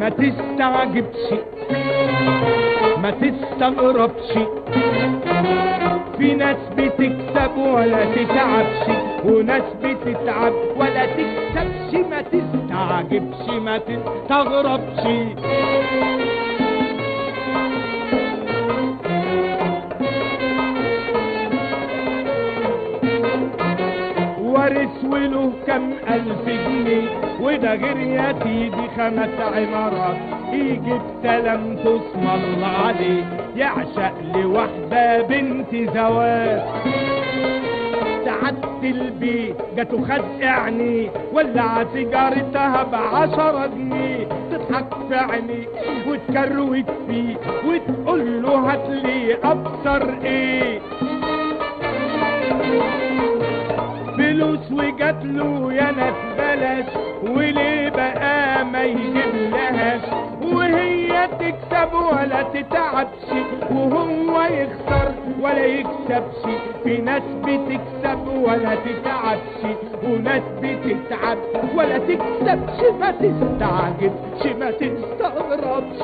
ما تستعجبش ما تستغربش، في ناس بتكسب ولا تتعبش، وناس بتتعب ولا تكسبش. ما تستعجبش ما تستغربش. وارث وله كم ألف جنيه، وده غير يا سيدي 5 عمارات، يجيب سلام تسمى الله عليه، يعشق لوحدة بنت زواج. سعادة البيت جاته خد عينيه، ولع سيجارتها ب10 جنيه، تضحك في عينيه وتكروت فيه وتقول له هاتلي ابصر ايه. فلوس وجات له يا ناس بلاش، وليه بقى ما يجيب لهاش، وهي تكسب ولا تتعبش، وهو يخسر ولا يكسبش. في ناس بتكسب ولا تتعبش، وناس بتتعب ولا تكسبش. ما تستعجبش ما تستغربش.